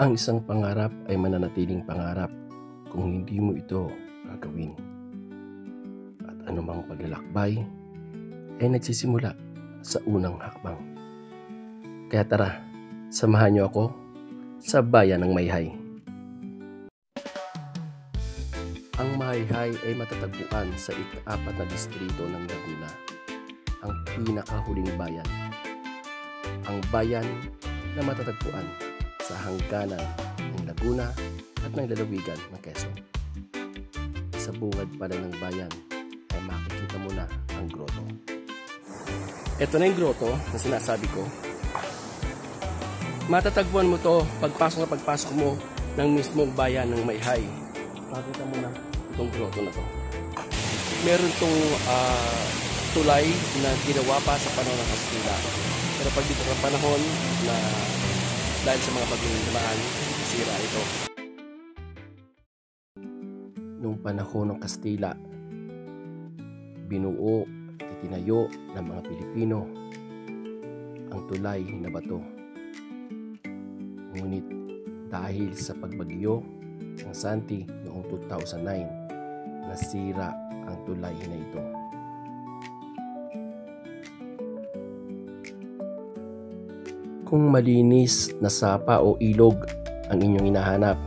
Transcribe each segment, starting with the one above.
Ang isang pangarap ay mananatiling pangarap kung hindi mo ito gagawin. At anumang paglalakbay ay nagsisimula sa unang hakbang. Kaya tara, samahan niyo ako sa bayan ng Mayhay. Ang Mayhay ay matatagpuan sa ika-4 na distrito ng Laguna, ang pinakahuling bayan. Ang bayan na matatagpuan sa hangganan ng Laguna at ng lalawigan ng Quezon. Sa bungad pala ng bayan ay makikita mo na ang grotto. Ito na yung grotto na sinasabi ko. Matatagpuan mo to pagpasok mo ng mismong bayan ng Mayhay. Makikita mo na itong grotto na to. Meron tong tulay na ginawa pa sa panahon ng Kastila. Pero pag dito ng panahon na dahil sa mga paglumaan, sira ito. Noong panahon ng Kastila, binuo at itinayo ng mga Pilipino ang tulay na bato. Ngunit dahil sa pagbagyo ng Santi noong 2009, nasira ang tulay na ito. Kung malinis na sapa o ilog ang inyong hinahanap,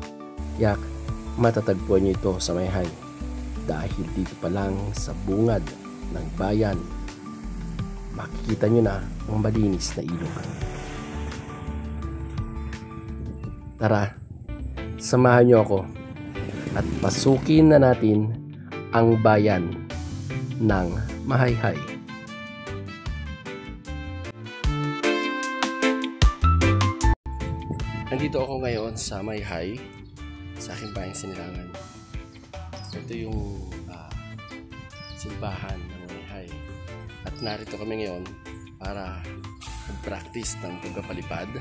yak matatagpuan niyo ito sa Mayhay. Dahil dito pa lang sa bungad ng bayan, makikita niyo na ang malinis na ilog. Tara, samahan niyo ako at pasukin na natin ang bayan ng Mayhay. Nandito ako ngayon sa Mayhay, sa aking bayang Sinilangan. Ito yung simbahan ng Mayhay. At narito kami ngayon para mag-practice ng pagpapalipad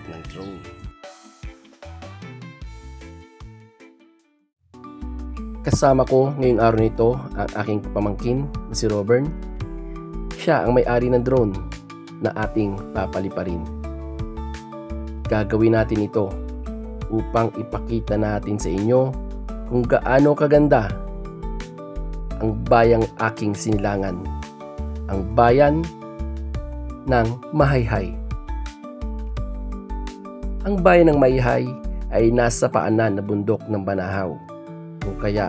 ng drone. Kasama ko ngayong araw nito ang aking pamangkin na si Robert. Siya ang may-ari ng drone na ating papaliparin. Gagawin natin ito upang ipakita natin sa inyo kung gaano kaganda ang bayang aking sinilangan, ang bayan ng Mayhay. Ang bayan ng Mayhay ay nasa paanan na bundok ng Banahaw, o kaya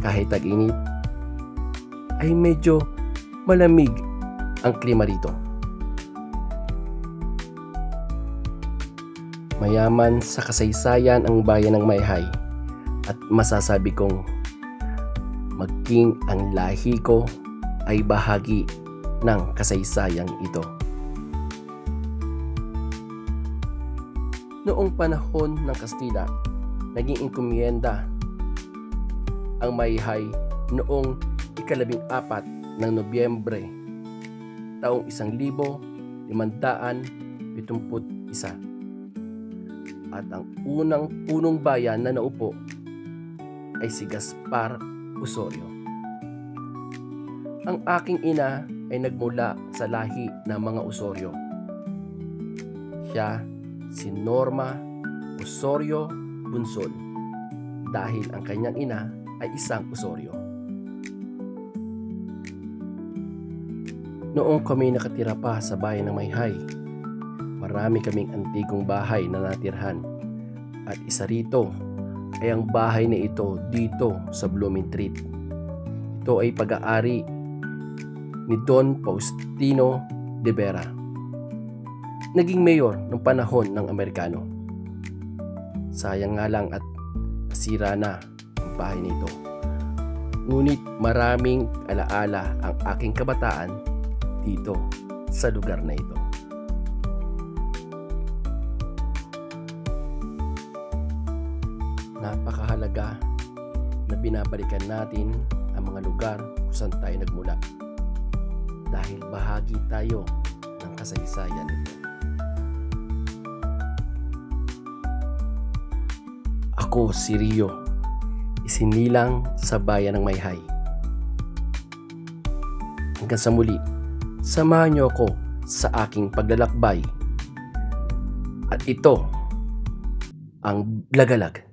kahit tag-init ay medyo malamig ang klima rito. Mayaman sa kasaysayan ang bayan ng Mayhay at masasabi kong maging ang lahi ko ay bahagi ng kasaysayang ito. Noong panahon ng Kastila, naging inkumyenda ang Mayhay noong ika-14 ng Nobyembre taong 1571. At ang unang punong bayan na naupo ay si Gaspar Osorio. Ang aking ina ay nagmula sa lahi ng mga Osorio. Siya si Norma Osorio Bunsol dahil ang kanyang ina ay isang Osorio. Noong kami nakatira pa sa bayan ng Mayhay, marami kaming antigong bahay na natirhan at isa rito ay ang bahay na ito dito sa Blooming Treat. Ito ay pag-aari ni Don Faustino de Vera. Naging mayor ng panahon ng Amerikano. Sayang nga lang at nasira na ang bahay nito. Ngunit maraming alaala ang aking kabataan dito sa lugar na ito. Napakahalaga na binabalikan natin ang mga lugar kung saan tayo nagmula dahil bahagi tayo ng kasaysayan nito. Ako si Rio, isinilang sa bayan ng Mayhay. Hanggang sa muli, samahan niyo ako sa aking paglalakbay At ito ang lagalag.